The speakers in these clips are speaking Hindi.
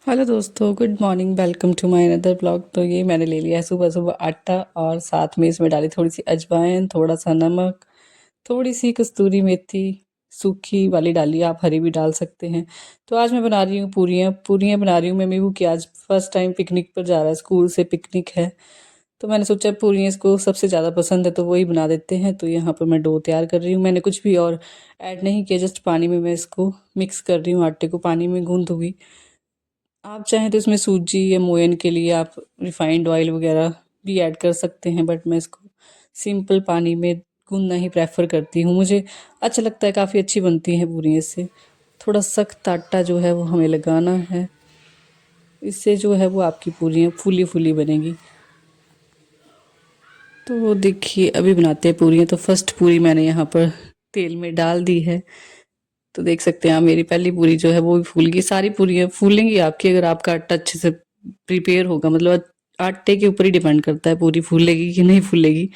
हेलो दोस्तों, good morning. Welcome to my another blog. तो ये मैंने ले लिया है सुबह सुबह आटा, और साथ में इसमें डाली थोड़ी सी अजवाइन, थोड़ा सा नमक, थोड़ी सी कस्तूरी मेथी सूखी वाली डाली, आप हरी भी डाल सकते हैं। तो आज मैं बना रही हूँ पूरियाँ पूरियाँ बना रही हूँ मैं मीमू की। आज फर्स्ट टाइम पिकनिक पर जा रहा है, स्कूल से पिकनिक है। तो मैंने सोचा पूरियाँ इसको सबसे ज़्यादा पसंद है तो वही बना देते हैं। तो यहाँ पर मैं डो तैयार कर रही हूँ, मैंने कुछ भी और ऐड नहीं किया, जस्ट पानी में मैं इसको मिक्स कर रही हूँ। आटे को पानी में गूँध दूँगी। आप चाहें तो इसमें सूजी या मोयन के लिए आप रिफाइंड ऑयल वगैरह भी ऐड कर सकते हैं, बट मैं इसको सिंपल पानी में गूंदना ही प्रेफर करती हूँ। मुझे अच्छा लगता है, काफ़ी अच्छी बनती हैं पूरी इससे। थोड़ा सख्त आटा जो है वो हमें लगाना है, इससे जो है वो आपकी पूरियाँ फूली फूली बनेगी। तो देखिए अभी बनाते हैं पूरियाँ। तो फर्स्ट पूरी मैंने यहाँ पर तेल में डाल दी है। तो देख सकते हैं आप, मेरी पहली पूरी जो है वो भी फूल गई। सारी पूरियाँ फूलेंगी आपकी अगर आपका आटा अच्छे से प्रिपेयर होगा, मतलब आटे के ऊपर ही डिपेंड करता है पूरी फूलेगी कि नहीं फूलेगी।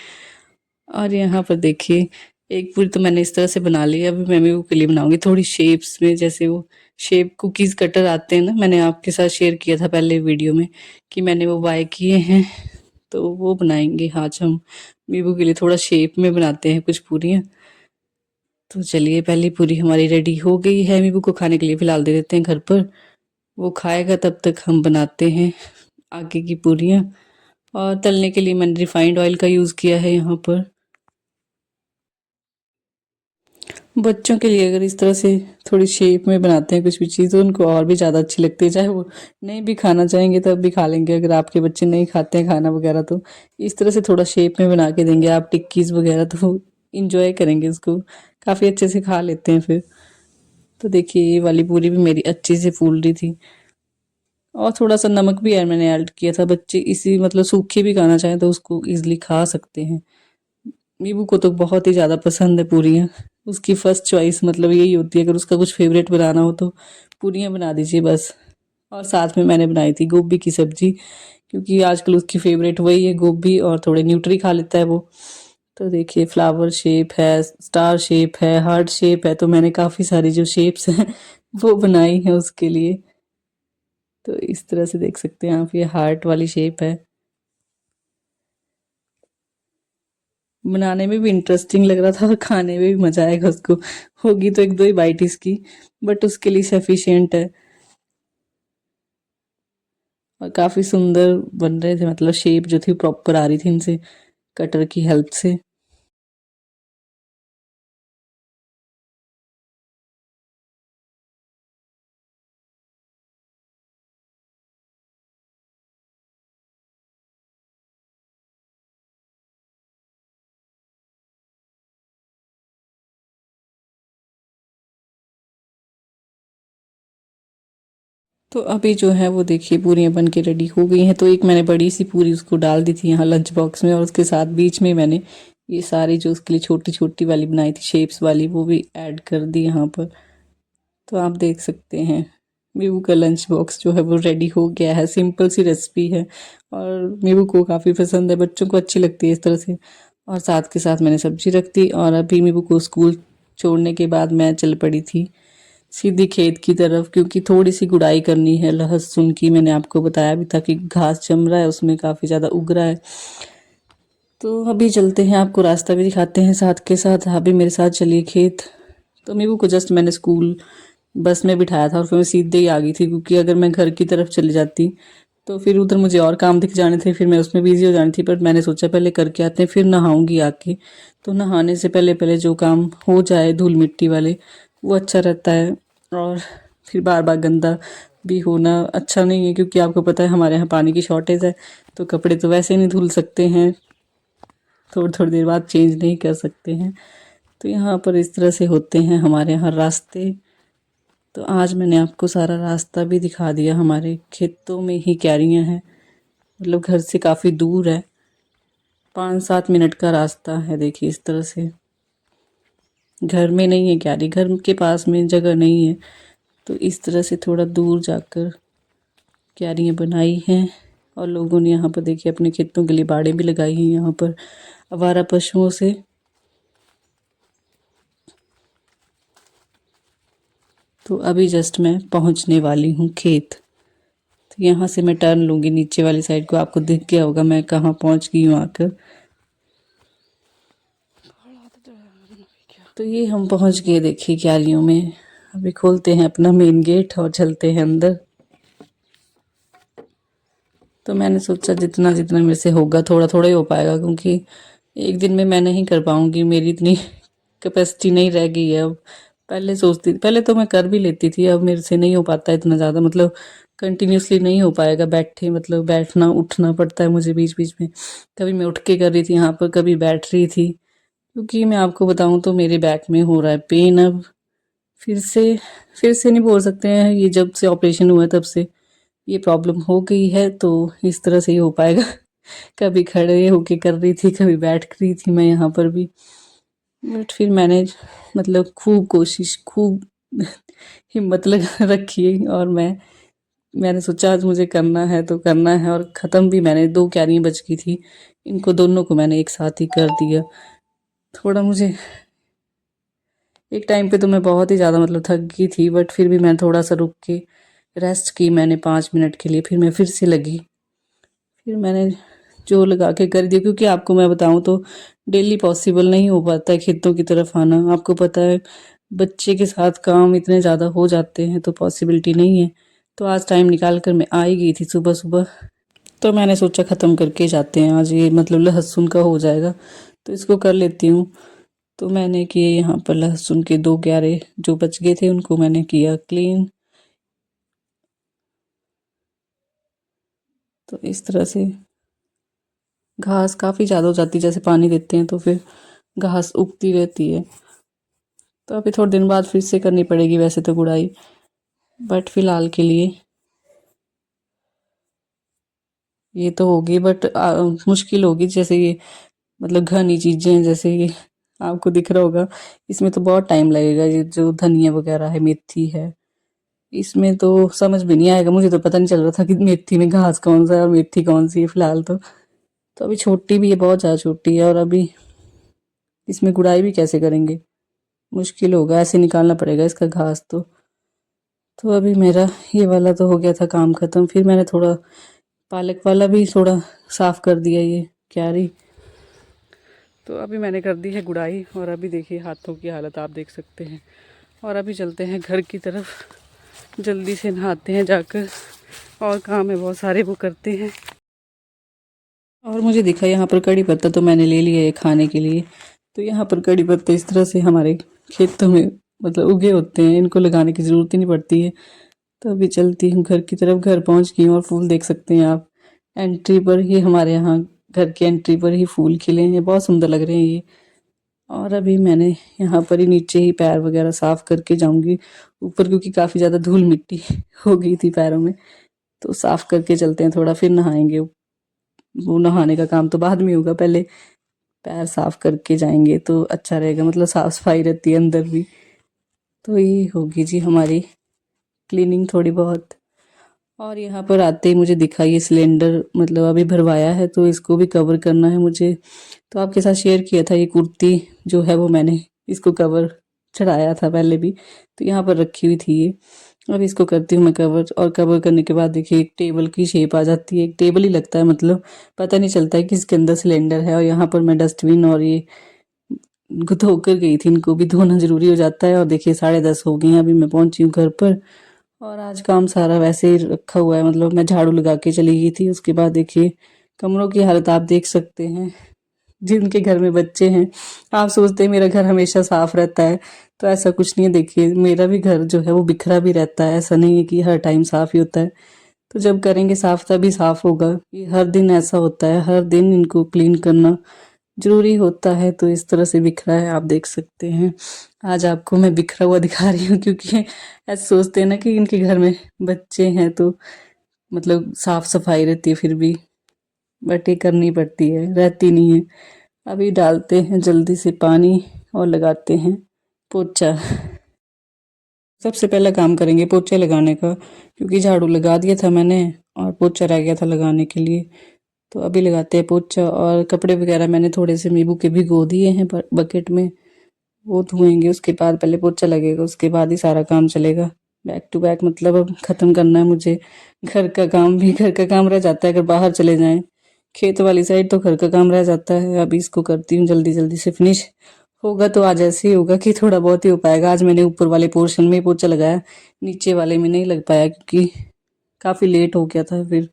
और यहाँ पर देखिए एक पूरी तो मैंने इस तरह से बना ली है। अभी मैं भी वो के लिए बनाऊंगी थोड़ी शेप्स में, जैसे वो शेप कुकीज़ कटर आते हैं ना, मैंने आपके साथ शेयर किया था पहले वीडियो में कि मैंने वो बाय किए हैं। तो वो बनाएंगे आज हम मीबू के लिए। थोड़ा शेप में बनाते हैं कुछ पूरियाँ। तो चलिए पहली पूरी हमारी रेडी हो गई है, मीबू को खाने के लिए फिलहाल दे देते हैं घर पर, वो खाएगा। तब तक हम बनाते हैं आगे की पूरियाँ। और तलने के लिए मैंने रिफाइंड ऑयल का यूज़ किया है यहाँ पर। बच्चों के लिए अगर इस तरह से थोड़ी शेप में बनाते हैं कुछ भी चीज़, तो उनको और भी ज़्यादा अच्छी लगती है। चाहे वो नहीं भी खाना चाहेंगे तब भी खा लेंगे। अगर आपके बच्चे नहीं खाते हैं खाना वगैरह, तो इस तरह से थोड़ा शेप में बना के देंगे आप टिक्कीज़ वगैरह, तो इंजॉय करेंगे उसको, काफ़ी अच्छे से खा लेते हैं फिर। तो देखिए ये वाली पूरी भी मेरी अच्छे से फूल रही थी। और थोड़ा सा नमक भी यार मैंने ऐड किया था। बच्चे इसी मतलब सूखी भी खाना चाहें तो उसको इजीली खा सकते हैं। मीबू को तो बहुत ही ज़्यादा पसंद है पूरियाँ। उसकी फर्स्ट चॉइस मतलब यही होती है, अगर उसका कुछ फेवरेट बनाना हो तो पूरियाँ बना दीजिए बस। और साथ में मैंने बनाई थी गोभी की सब्जी, क्योंकि आजकल उसकी फेवरेट वही है गोभी, और थोड़े न्यूट्री खा लेता है वो। तो देखिए फ्लावर शेप है, स्टार शेप है, हार्ट शेप है, तो मैंने काफ़ी सारी जो शेप्स हैं वो बनाई हैं उसके लिए। तो इस तरह से देख सकते हैं आप, ये हार्ट वाली शेप है। बनाने में भी इंटरेस्टिंग लग रहा था और खाने में भी मजा आएगा उसको। होगी तो एक दो ही बाइट इसकी, बट उसके लिए सफिशिएंट है। और काफी सुंदर बन रहे थे, मतलब शेप जो थी प्रॉपर आ रही थी इनसे, कटर की हेल्प से। तो अभी जो है वो देखिए पूरियाँ बन के रेडी हो गई हैं। तो एक मैंने बड़ी सी पूरी उसको डाल दी थी यहाँ लंच बॉक्स में, और उसके साथ बीच में मैंने ये सारी जो उसके लिए छोटी छोटी वाली बनाई थी शेप्स वाली, वो भी ऐड कर दी यहाँ पर। तो आप देख सकते हैं मीबू का लंच बॉक्स जो है वो रेडी हो गया है। सिंपल सी रेसिपी है और मीबू को काफ़ी पसंद है, बच्चों को अच्छी लगती है इस तरह से। और साथ के साथ मैंने सब्जी रख दी, और अभी मीबू को स्कूल छोड़ने के बाद मैं चल पड़ी थी सीधी खेत की तरफ, क्योंकि थोड़ी सी गुड़ाई करनी है लहसुन की। मैंने आपको बताया भी था कि घास जम रहा है उसमें, काफ़ी ज़्यादा उग रहा है। तो अभी चलते हैं, आपको रास्ता भी दिखाते हैं साथ के साथ। आप भी मेरे साथ चलिए खेत। तो मीबू को जस्ट मैंने स्कूल बस में बिठाया था और फिर मैं सीधे ही आ गई थी, क्योंकि अगर मैं घर की तरफ चली जाती तो फिर उधर मुझे और काम दिख जाने थे, फिर मैं उसमें बिजी हो जानी थी। पर मैंने सोचा पहले करके आते हैं, फिर नहाऊंगी आके। तो नहाने से पहले पहले जो काम हो जाए धूल मिट्टी वाले, वो अच्छा रहता है। और फिर बार बार गंदा भी होना अच्छा नहीं है, क्योंकि आपको पता है हमारे यहाँ पानी की शॉर्टेज है। तो कपड़े तो वैसे ही नहीं धुल सकते हैं, थोड़ी थोड़ी देर बाद चेंज नहीं कर सकते हैं। तो यहाँ पर इस तरह से होते हैं हमारे यहाँ रास्ते। तो आज मैंने आपको सारा रास्ता भी दिखा दिया। हमारे खेतों में ही क्यारियाँ हैं, मतलब घर से काफ़ी दूर है, 5-7 मिनट का रास्ता है। देखिए इस तरह से, घर में नहीं है क्यारी, घर के पास में जगह नहीं है, तो इस तरह से थोड़ा दूर जाकर क्यारियाँ बनाई हैं। और लोगों ने यहाँ पर देखिए अपने खेतों के लिए बाड़ें भी लगाई हैं यहाँ पर आवारा पशुओं से। तो अभी जस्ट मैं पहुँचने वाली हूँ खेत। तो यहाँ से मैं टर्न लूँगी नीचे वाली साइड को। आपको दिख गया होगा मैं कहाँ पहुँच गई हूँ आकर। तो ये हम पहुँच गए देखिए क्यारियों में। अभी खोलते हैं अपना मेन गेट और चलते हैं अंदर। तो मैंने सोचा जितना जितना मेरे से होगा, थोड़ा थोड़ा ही हो पाएगा, क्योंकि एक दिन में मैं नहीं कर पाऊँगी, मेरी इतनी कैपेसिटी नहीं रह गई है अब। पहले तो मैं कर भी लेती थी, अब मेरे से नहीं हो पाता इतना ज़्यादा, मतलब कंटिन्यूसली नहीं हो पाएगा। मतलब बैठना उठना पड़ता है मुझे बीच बीच में। कभी मैं उठ के कर रही थी यहाँ पर, कभी बैठ रही थी, क्योंकि मैं आपको बताऊँ तो मेरे बैक में हो रहा है पेन अब। फिर से नहीं बोल सकते हैं, ये जब से ऑपरेशन हुआ है तब से ये प्रॉब्लम हो गई है, तो इस तरह से ही हो पाएगा। कभी खड़े होके कर रही थी, कभी बैठ रही थी मैं यहाँ पर भी। बट फिर मैंने मतलब खूब हिम्मत लगा रखी, और मैंने सोचा आज मुझे करना है तो करना है। और ख़त्म भी मैंने, 2 क्यारियाँ बच गई थी, इनको दोनों को मैंने एक साथ ही कर दिया। थोड़ा मुझे एक टाइम पे तो मैं बहुत ही ज़्यादा मतलब थक गई थी, बट फिर भी मैं थोड़ा सा रुक के रेस्ट की मैंने 5 मिनट के लिए। फिर मैं फिर से लगी, फिर मैंने जोर लगा के कर दिया, क्योंकि आपको मैं बताऊं तो डेली पॉसिबल नहीं हो पाता है खेतों की तरफ आना। आपको पता है बच्चे के साथ काम इतने ज़्यादा हो जाते हैं, तो पॉसिबिलिटी नहीं है। तो आज टाइम निकाल कर मैं आ ही गई थी सुबह सुबह। तो मैंने सोचा ख़त्म करके जाते हैं आज, ये मतलब लहसुन का हो जाएगा तो इसको कर लेती हूँ। तो मैंने किए यहाँ पर लहसुन के 2 क्यारे जो बच गए थे, उनको मैंने किया क्लीन। तो इस तरह से घास काफ़ी ज़्यादा हो जाती है, जैसे पानी देते हैं तो फिर घास उगती रहती है। तो अभी थोड़े दिन बाद फिर से करनी पड़ेगी वैसे तो गुड़ाई, बट फिलहाल के लिए ये तो होगी। बट मुश्किल होगी, जैसे ये मतलब घनी चीज़ें, जैसे ये आपको दिख रहा होगा, इसमें तो बहुत टाइम लगेगा। ये जो धनिया वगैरह है, मेथी है, इसमें तो समझ भी नहीं आएगा। मुझे तो पता नहीं चल रहा था कि मेथी में घास कौन सा है और मेथी कौन सी है फिलहाल तो अभी छोटी भी है, बहुत ज़्यादा छोटी है। और अभी इसमें गुड़ाई भी कैसे करेंगे, मुश्किल होगा, ऐसे निकालना पड़ेगा इसका घास तो अभी मेरा ये वाला तो हो गया था काम ख़त्म। फिर मैंने थोड़ा पालक वाला भी थोड़ा साफ़ कर दिया ये क्यारी। तो अभी मैंने कर दी है गुड़ाई, और अभी देखिए हाथों की हालत आप देख सकते हैं। और अभी चलते हैं घर की तरफ, जल्दी से नहाते हैं जाकर, और काम है बहुत सारे वो करते हैं। और मुझे दिखा यहाँ पर कड़ी पत्ता, तो मैंने ले लिया है खाने के लिए। तो यहाँ पर कड़ी पत्ते इस तरह से हमारे खेतों में मतलब उगे होते हैं, इनको लगाने की ज़रूरत ही नहीं पड़ती है। तो अभी चलती हूँ घर की तरफ। घर पहुँच गई हूँ, और फूल देख सकते हैं आप एंट्री पर ही, हमारे यहाँ घर की एंट्री पर ही फूल खिले हैं, बहुत सुंदर लग रहे हैं ये। और अभी मैंने यहाँ पर ही नीचे ही पैर वगैरह साफ़ करके जाऊँगी ऊपर, क्योंकि काफ़ी ज़्यादा धूल मिट्टी हो गई थी पैरों में। तो साफ़ करके चलते हैं थोड़ा, फिर नहाएंगे। वो नहाने का काम तो बाद में होगा, पहले पैर साफ़ करके जाएंगे तो अच्छा रहेगा, मतलब साफ़ सफाई रहती है अंदर भी। तो ये होगी जी हमारी क्लीनिंग थोड़ी बहुत। और यहाँ पर आते ही मुझे दिखा ये सिलेंडर, मतलब अभी भरवाया है तो इसको भी कवर करना है मुझे। तो आपके साथ शेयर किया था ये कुर्ती जो है, वो मैंने इसको कवर चढ़ाया था पहले भी, तो यहाँ पर रखी हुई थी ये। अब इसको करती हूँ मैं कवर, और कवर करने के बाद देखिए एक टेबल की शेप आ जाती है, एक टेबल ही लगता है, मतलब पता नहीं चलता है कि इसके अंदर सिलेंडर है। और यहाँ पर मैं डस्टबिन और ये धोकर गई थी, इनको भी धोना ज़रूरी हो जाता है। और देखिए 10:30 हो गए हैं, अभी मैं पहुंची हूँ घर पर। और आज काम सारा वैसे ही रखा हुआ है, मतलब मैं झाड़ू लगा के चली गई थी। उसके बाद देखिए कमरों की हालत आप देख सकते हैं। जिनके घर में बच्चे हैं, आप सोचते हैं मेरा घर हमेशा साफ रहता है, तो ऐसा कुछ नहीं है। देखिए मेरा भी घर जो है वो बिखरा भी रहता है, ऐसा नहीं है कि हर टाइम साफ ही होता है। तो जब करेंगे साफ तभी साफ होगा। ये हर दिन ऐसा होता है, हर दिन इनको क्लीन करना ज़रूरी होता है। तो इस तरह से बिखरा है, आप देख सकते हैं। आज आपको मैं बिखरा हुआ दिखा रही हूँ, क्योंकि ऐसे सोचते हैं ना कि इनके घर में बच्चे हैं तो मतलब साफ सफाई रहती है फिर भी, बट ये करनी पड़ती है, रहती नहीं है। अभी डालते हैं जल्दी से पानी और लगाते हैं पोछा। सबसे पहला काम करेंगे पोछे लगाने का, क्योंकि झाड़ू लगा दिया था मैंने और पोछा रह गया था लगाने के लिए। तो अभी लगाते हैं पोछा। और कपड़े वगैरह मैंने थोड़े से नींबू के भिगो दिए हैं बकेट में, वो धोएंगे। उसके बाद पहले पोछा लगेगा, उसके बाद ही सारा काम चलेगा। बैक टू बैक, मतलब अब ख़त्म करना है मुझे। घर का काम रह जाता है अगर बाहर चले जाएं खेत वाली साइड, तो घर का काम रह जाता है। अभी इसको करती हूँ जल्दी जल्दी से फिनिश। होगा तो आज ऐसे ही होगा कि थोड़ा बहुत ही हो पाएगा। आज मैंने ऊपर वाले पोर्शन में पोछा लगाया, नीचे वाले में नहीं लग पाया क्योंकि काफ़ी लेट हो गया था, फिर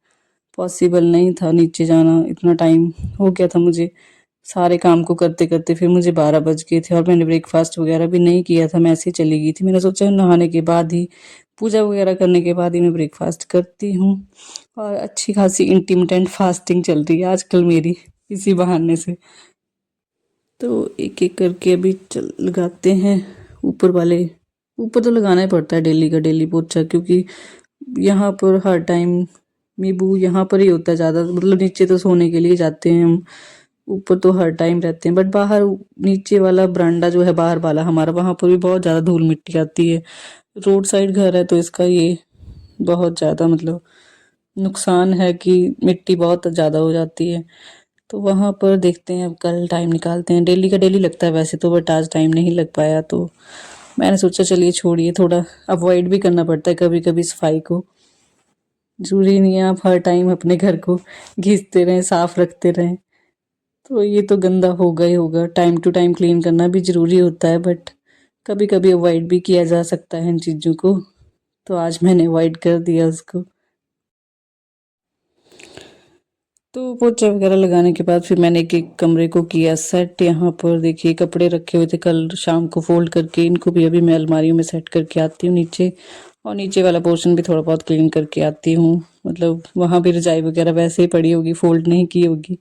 पॉसिबल नहीं था नीचे जाना, इतना टाइम हो गया था मुझे सारे काम को करते करते। फिर मुझे 12 बज गए थे और मैंने ब्रेकफास्ट वगैरह भी नहीं किया था, मैं ऐसे ही चली गई थी। मैंने सोचा नहाने के बाद ही, पूजा वगैरह करने के बाद ही मैं ब्रेकफास्ट करती हूँ। और अच्छी खासी इंटिमिटेंट फास्टिंग चल रही है आजकल मेरी इसी बहाने से। तो एक एक करके अभी चल लगाते हैं ऊपर वाले। ऊपर तो लगाना ही पड़ता है डेली का डेली पोछा, क्योंकि यहाँ पर हर टाइम नींबू यहाँ पर ही होता है ज़्यादा, मतलब नीचे तो सोने के लिए जाते हैं हम, ऊपर तो हर टाइम रहते हैं। बट बाहर नीचे वाला बरांडा जो है बाहर वाला हमारा, वहाँ पर भी बहुत ज़्यादा धूल मिट्टी आती है। रोड साइड घर है तो इसका ये बहुत ज़्यादा मतलब नुकसान है कि मिट्टी बहुत ज़्यादा हो जाती है। तो वहाँ पर देखते हैं, अब कल टाइम निकालते हैं। डेली का डेली लगता है वैसे तो, बट आज टाइम नहीं लग पाया तो मैंने सोचा चलिए छोड़िए, थोड़ा अवॉइड भी करना पड़ता है कभी कभी सफाई को। जरूरी नहीं है आप हर टाइम अपने घर को घिसते रहें, साफ रखते रहें। तो ये तो गंदा होगा ही होगा, टाइम टू टाइम क्लीन करना भी ज़रूरी होता है, बट कभी कभी अवॉइड भी किया जा सकता है इन चीज़ों को। तो आज मैंने अवॉइड कर दिया उसको। तो पोछा वगैरह लगाने के बाद फिर मैंने एक एक कमरे को किया सेट। यहाँ पर देखिए कपड़े रखे हुए थे कल शाम को फोल्ड करके, इनको भी अभी मैं अलमारियों में सेट करके आती हूँ नीचे। और नीचे वाला पोर्शन भी थोड़ा बहुत क्लीन करके आती हूँ, मतलब वहाँ भी रजाई वगैरह वैसे ही पड़ी होगी, फोल्ड नहीं की होगी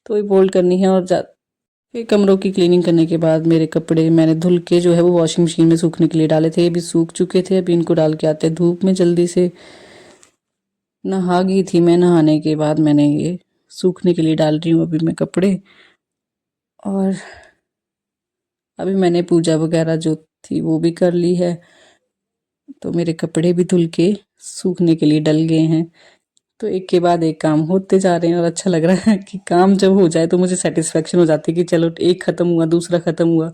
तो वही फोल्ड करनी है। और फिर कमरों की क्लीनिंग करने के बाद मेरे कपड़े मैंने धुल के जो है वो वॉशिंग मशीन में सूखने के लिए डाले थे, ये भी सूख चुके थे। अभी इनको डाल के आते हैं धूप में जल्दी से। नहा गई थी मैं, नहाने के बाद मैंने ये सूखने के लिए डाल रही हूँ अभी मैं कपड़े। और अभी मैंने पूजा वगैरह जो थी वो भी कर ली है, तो मेरे कपड़े भी धुल के सूखने के लिए डल गए हैं। तो एक के बाद एक काम होते जा रहे हैं और अच्छा लग रहा है कि काम जब हो जाए तो मुझे सेटिस्फेक्शन हो जाती है कि चलो एक ख़त्म हुआ, दूसरा ख़त्म हुआ।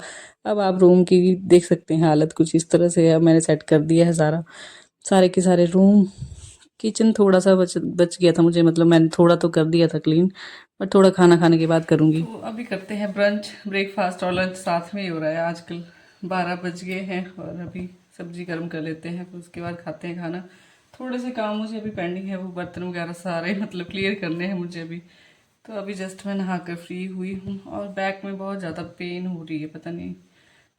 अब आप रूम की देख सकते हैं हालत कुछ इस तरह से है। अब मैंने सेट कर दिया है सारे के सारे रूम। किचन थोड़ा सा बच गया था मुझे, मतलब मैंने थोड़ा तो कर दिया था क्लीन, पर थोड़ा खाना खाने के बाद करूँगी। तो अभी करते हैं ब्रंच, ब्रेकफास्ट और लंच साथ में ही हो रहा है आजकल। 12 बज गए हैं और अभी सब्जी गर्म कर लेते हैं, फिर उसके बाद खाते हैं खाना। थोड़े से काम मुझे अभी पेंडिंग है, वो बर्तन वगैरह सारे मतलब क्लियर करने हैं मुझे अभी। तो अभी जस्ट मैं नहा कर फ्री हुई हूँ और बैक में बहुत ज़्यादा पेन हो रही है, पता नहीं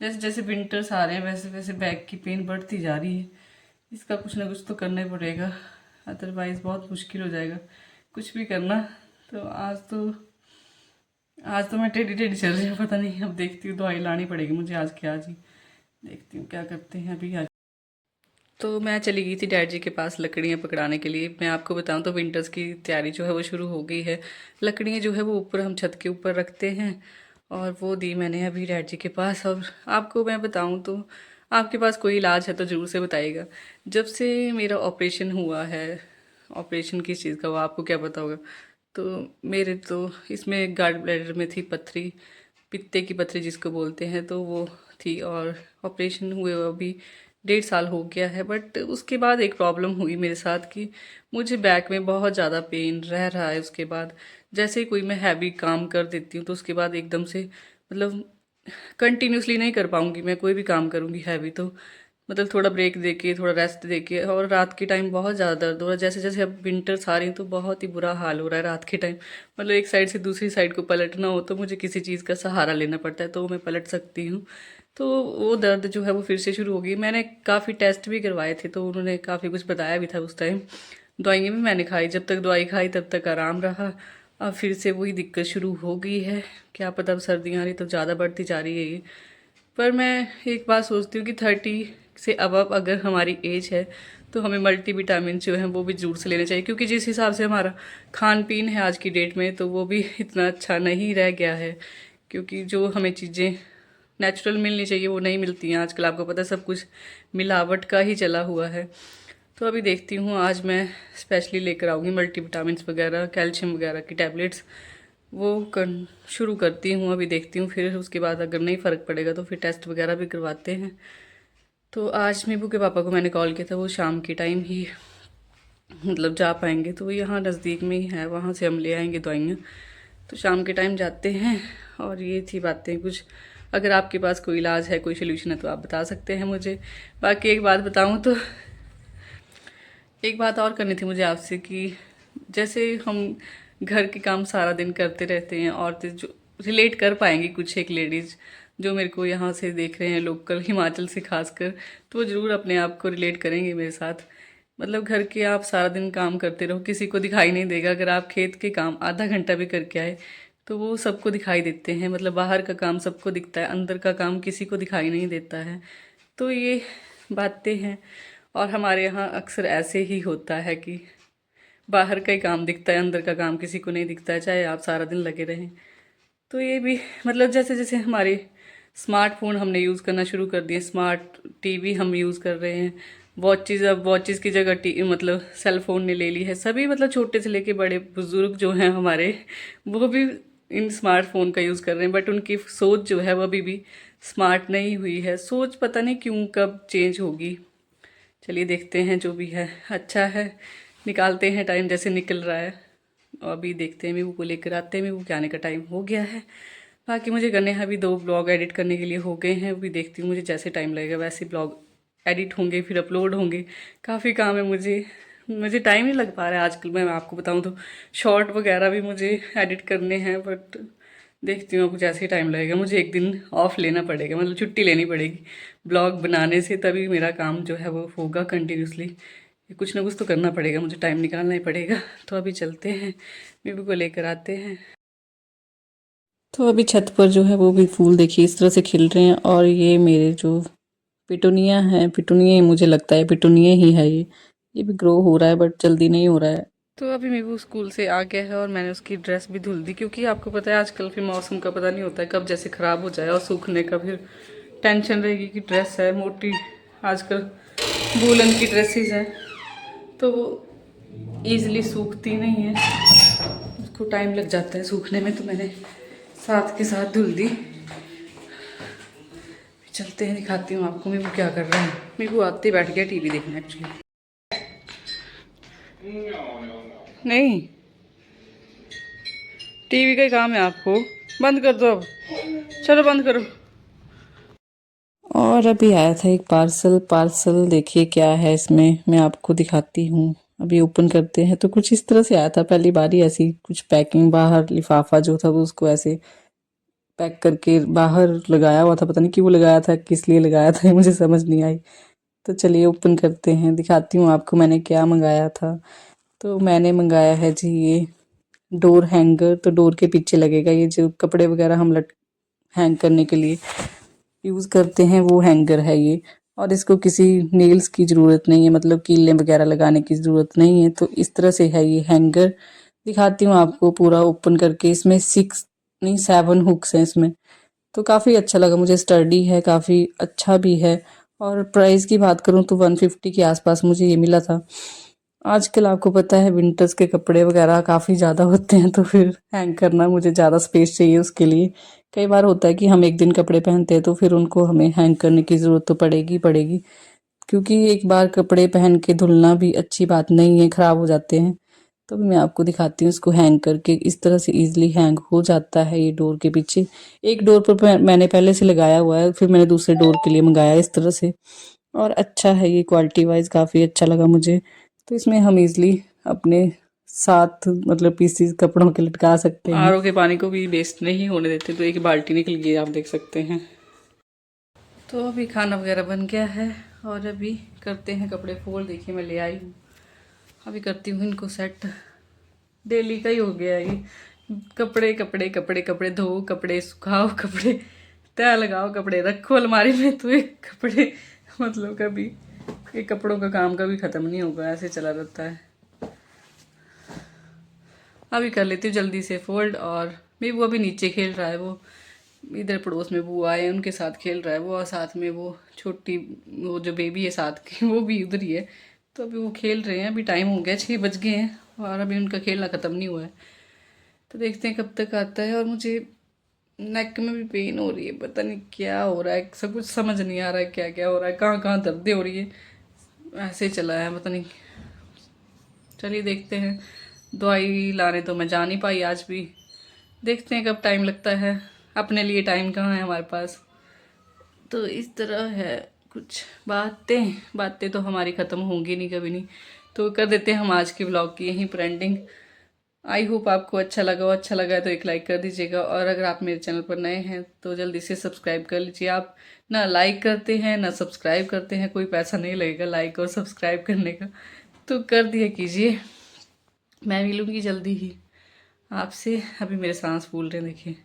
जैसे जैसे विंटर्स आ रहे हैं वैसे वैसे बैक की पेन बढ़ती जा रही है। इसका कुछ ना कुछ तो करना ही पड़ेगा, अदरवाइज़ बहुत मुश्किल हो जाएगा कुछ भी करना। तो आज तो मैं टेढ़ी टेढ़ी चल रही हूँ, पता नहीं, अब देखती हूँ दवाई लानी पड़ेगी मुझे आज के आज ही। देखती हूँ क्या करते हैं अभी आज। तो मैं चली गई थी डैड जी के पास लकड़ियाँ पकड़ाने के लिए। मैं आपको बताऊँ तो विंटर्स की तैयारी जो है वो शुरू हो गई है। लकड़ियाँ जो है वो ऊपर हम छत के ऊपर रखते हैं, और वो दी मैंने अभी डैड जी के पास। और आपको मैं बताऊँ तो आपके पास कोई इलाज है तो ज़रूर से बताइएगा। जब से मेरा ऑपरेशन हुआ है, ऑपरेशन किस चीज़ का वो आपको क्या पता होगा, तो मेरे तो इसमें गार्ड ब्लैडर में थी पथरी, पित्ते की पथरी जिसको बोलते हैं, तो वो थी। और ऑपरेशन हुए हुए अभी 1.5 साल हो गया है। बट उसके बाद एक प्रॉब्लम हुई मेरे साथ कि मुझे बैक में बहुत ज़्यादा पेन रह रहा है। उसके बाद जैसे ही कोई मैं हैवी काम कर देती हूँ तो उसके बाद एकदम से मतलब कंटिन्यूसली नहीं कर पाऊँगी मैं कोई भी काम करूँगी हैवी, तो मतलब थोड़ा ब्रेक देके, थोड़ा रेस्ट देके। और रात के टाइम बहुत ज़्यादा दर्द हो रहा है, जैसे जैसे अब विंटर्स आ रही हैं तो बहुत ही बुरा हाल हो रहा है रात के टाइम। मतलब एक साइड से दूसरी साइड को पलटना हो तो मुझे किसी चीज़ का सहारा लेना पड़ता है, तो मैं पलट सकती हूँ। तो वो दर्द जो है वो फिर से शुरू हो गई। मैंने काफ़ी टेस्ट भी करवाए थे तो उन्होंने काफ़ी कुछ बताया भी था उस टाइम। दवाइयाँ भी मैंने खाई, जब तक दवाई खाई तब तक आराम रहा। अब फिर से वही दिक्कत शुरू हो गई है, क्या पता अब सर्दियाँ आ रही तो ज़्यादा बढ़ती जा रही है ये। पर मैं एक बात सोचती हूँ कि 30 से अब अगर हमारी एज है तो हमें मल्टीविटामिन जो है वो भी जरूर से लेने चाहिए, क्योंकि जिस हिसाब से हमारा खान पीन है आज की डेट में तो वो भी इतना अच्छा नहीं रह गया है। क्योंकि जो हमें चीज़ें नेचुरल मिलनी चाहिए वो नहीं मिलती हैं आजकल, आपको पता है सब कुछ मिलावट का ही चला हुआ है। तो अभी देखती हूँ आज मैं स्पेशली लेकर आऊँगी मल्टीविटामिन्स वगैरह, कैल्शियम वगैरह की टैबलेट्स, वो कर शुरू करती हूँ। अभी देखती हूँ, फिर उसके बाद अगर नहीं फ़र्क पड़ेगा तो फिर टेस्ट वगैरह भी करवाते हैं। तो आज मीबू के पापा को मैंने कॉल किया था, वो शाम के टाइम ही मतलब जा पाएंगे, तो वो यहाँ नज़दीक में ही है, वहाँ से हम ले आएंगे दवाइयाँ। तो शाम के टाइम जाते हैं। और ये थी बातें कुछ। अगर आपके पास कोई इलाज है, कोई सोल्यूशन है, तो आप बता सकते हैं मुझे। बाकी एक बात बताऊँ तो एक बात और करनी थी मुझे आपसे कि जैसे हम घर के काम सारा दिन करते रहते हैं, औरतें जो रिलेट कर पाएंगी, कुछ एक लेडीज़ जो मेरे को यहाँ से देख रहे हैं, लोकल हिमाचल से खासकर, तो वो ज़रूर अपने आप को रिलेट करेंगे मेरे साथ। मतलब घर के आप सारा दिन काम करते रहो, किसी को दिखाई नहीं देगा। अगर आप खेत के काम आधा घंटा भी करके आए तो वो सबको दिखाई देते हैं। मतलब बाहर का काम सबको दिखता है, अंदर का काम किसी को दिखाई नहीं देता है। तो ये बातें हैं। और हमारे यहाँ अक्सर ऐसे ही होता है कि बाहर का ही काम दिखता है, अंदर का काम किसी को नहीं दिखता है, चाहे आप सारा दिन लगे रहें। तो ये भी मतलब जैसे जैसे हमारे स्मार्टफोन हमने यूज़ करना शुरू कर दिए, स्मार्ट टीवी हम यूज़ कर रहे हैं, वॉचेज़, अब वॉचेज़ की जगह टी मतलब सेल फ़ोन ने ले ली है। सभी मतलब छोटे से लेके बड़े बुज़ुर्ग जो हैं हमारे, वो भी इन स्मार्टफोन का यूज़ कर रहे हैं। बट उनकी सोच जो है वो अभी भी स्मार्ट नहीं हुई है। सोच पता नहीं क्यों कब चेंज होगी। चलिए देखते हैं, जो भी है अच्छा है। निकालते हैं टाइम जैसे निकल रहा है। और अभी देखते हैं मीवू को लेकर आते हैं। मीवू के आने का टाइम हो गया है। बाकी मुझे करने हैं अभी 2 ब्लॉग एडिट करने के लिए हो गए हैं। अभी देखती हूँ, मुझे जैसे टाइम लगेगा वैसे ब्लॉग एडिट होंगे, फिर अपलोड होंगे। काफ़ी काम है मुझे, मुझे टाइम नहीं लग पा रहा है आजकल। मैं आपको बताऊँ तो शॉर्ट वगैरह भी मुझे एडिट करने हैं, बट देखती हूँ अब जैसे ही टाइम लगेगा। मुझे एक दिन ऑफ लेना पड़ेगा, मतलब छुट्टी लेनी पड़ेगी ब्लॉग बनाने से, तभी मेरा काम जो है वो होगा कंटिन्यूसली। कुछ ना कुछ तो करना पड़ेगा, मुझे टाइम निकालना ही पड़ेगा। तो अभी चलते हैं, बेबी को लेकर आते हैं। तो अभी छत पर जो है वो भी फूल देखिए इस तरह से खिल रहे हैं। और ये मेरे जो पिटूनिया है, पिटूनिया ही मुझे लगता है, पिटूनिया ही है ये भी ग्रो हो रहा है बट जल्दी नहीं हो रहा है। तो अभी मीबू स्कूल से आ गया है और मैंने उसकी ड्रेस भी धुल दी, क्योंकि आपको पता है आजकल फिर मौसम का पता नहीं होता है कब जैसे ख़राब हो जाए, और सूखने का फिर टेंशन रहेगी कि ड्रेस है मोटी, आजकल वूलन की ड्रेसेस हैं तो वो ईज़िली सूखती नहीं है, उसको टाइम लग जाता है सूखने में। तो मैंने साथ के साथ धुल दी। चलते हैं, दिखाती हूँ आपको मीबू क्या कर रहा है। मीबू आते ही बैठ गया टीवी देखना एक्चुअली। नहीं, टीवी का ही काम है आपको, बंद कर दो अब, चलो बंद करो। और अभी आया था एक पार्सल। पार्सल देखिए क्या है इसमें, मैं आपको दिखाती हूँ। अभी ओपन करते हैं तो कुछ इस तरह से आया था, पहली बार ही ऐसी कुछ पैकिंग, बाहर लिफाफा जो था वो उसको ऐसे पैक करके बाहर लगाया हुआ था। पता नहीं क्यों लगाया था, किस लिए लगाया था, मुझे समझ नहीं आई। तो चलिए ओपन करते हैं, दिखाती हूँ आपको मैंने क्या मंगाया था। तो मैंने मंगाया है जी ये डोर हैंगर। तो डोर के पीछे लगेगा, ये जो कपड़े वगैरह हम लट हैंग करने के लिए यूज़ करते हैं वो हैंगर है ये। और इसको किसी नेल्स की ज़रूरत नहीं है, मतलब कीलें वगैरह लगाने की ज़रूरत नहीं है। तो इस तरह से है ये हैंगर। दिखाती हूँ आपको पूरा ओपन करके। इसमें 6 नहीं 7 हुक्स हैं इसमें। तो काफ़ी अच्छा लगा मुझे, स्टर्डी है, काफ़ी अच्छा भी है। और प्राइस की बात करूँ तो 150 के आसपास मुझे ये मिला था। आजकल आपको पता है विंटर्स के कपड़े वगैरह काफ़ी ज़्यादा होते हैं, तो फिर हैंग करना, मुझे ज़्यादा स्पेस चाहिए उसके लिए। कई बार होता है कि हम एक दिन कपड़े पहनते हैं तो फिर उनको हमें हैंग करने की ज़रूरत तो पड़ेगी पड़ेगी, क्योंकि एक बार कपड़े पहन के धुलना भी अच्छी बात नहीं है, ख़राब हो जाते हैं। तो मैं आपको दिखाती हूँ इसको हैंग करके। इस तरह से ईजिली हैंग हो जाता है ये डोर के पीछे। एक डोर पर मैंने पहले से लगाया हुआ है, फिर मैंने दूसरे डोर के लिए मंगाया इस तरह से। और अच्छा है ये, क्वालिटी वाइज काफ़ी अच्छा लगा मुझे। तो इसमें हम ईजिली अपने साथ मतलब पीसीज कपड़ों के लटका सकते हैं। आरओ के पानी को भी वेस्ट नहीं होने देते। तो एक बाल्टी निकल गई, आप देख सकते हैं। तो अभी खाना वगैरह बन गया है और अभी करते हैं कपड़े फोल्ड। देखिए मैं ले आई हूँ, अभी करती हूँ इनको सेट। डेली का ही हो गया ये, कपड़े कपड़े कपड़े कपड़े धो, कपड़े सुखाओ, कपड़े तय लगाओ, कपड़े रखो अलमारी में। तो एक कपड़े मतलब कभी ये कपड़ों का काम कभी ख़त्म नहीं होगा, ऐसे चला रहता है। अभी कर लेती हूँ जल्दी से फोल्ड। और मेरी वो अभी नीचे खेल रहा है, वो इधर पड़ोस में बुआ आए उनके साथ खेल रहा है वो, और साथ में वो छोटी वो जो बेबी है साथ की वो भी उधर ही है। तो अभी वो खेल रहे हैं। अभी टाइम हो गया, 6 बज गए हैं और अभी उनका खेलना ख़त्म नहीं हुआ है। तो देखते हैं कब तक आता है। और मुझे नेक में भी पेन हो रही है, पता नहीं क्या हो रहा है, सब कुछ समझ नहीं आ रहा है क्या क्या हो रहा है, कहाँ कहाँ दर्द हो रही है। ऐसे ही चला है, पता नहीं चलिए देखते हैं। दवाई लाने तो मैं जा नहीं पाई आज भी, देखते हैं कब टाइम लगता है। अपने लिए टाइम कहाँ है हमारे पास। तो इस तरह है कुछ बातें। बातें तो हमारी ख़त्म होंगी नहीं कभी नहीं। तो कर देते हैं हम आज के ब्लॉग की यहीं पर एंडिंग। आई होप आपको अच्छा लगा हो। अच्छा लगा है तो एक लाइक कर दीजिएगा, और अगर आप मेरे चैनल पर नए हैं तो जल्दी से सब्सक्राइब कर लीजिए। आप ना लाइक करते हैं ना सब्सक्राइब करते हैं, कोई पैसा नहीं लगेगा लाइक और सब्सक्राइब करने का, तो कर दिया कीजिए। मैं मिलूँगी जल्दी ही आपसे। अभी मेरे सांस फूल रहे हैं देखिए,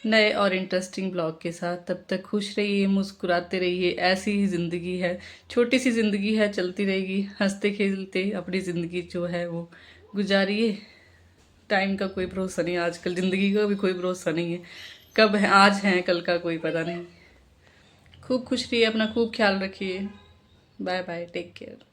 नए और इंटरेस्टिंग ब्लॉग के साथ। तब तक खुश रहिए, मुस्कुराते रहिए। ऐसी ही ज़िंदगी है, छोटी सी ज़िंदगी है, चलती रहेगी। हंसते खेलते अपनी ज़िंदगी जो है वो गुजारिए। टाइम का कोई भरोसा नहीं, आजकल ज़िंदगी का भी कोई भरोसा नहीं है। कब है, आज है कल का कोई पता नहीं। खूब खुश रहिए, अपना खूब ख्याल रखिए। Bye bye, take care.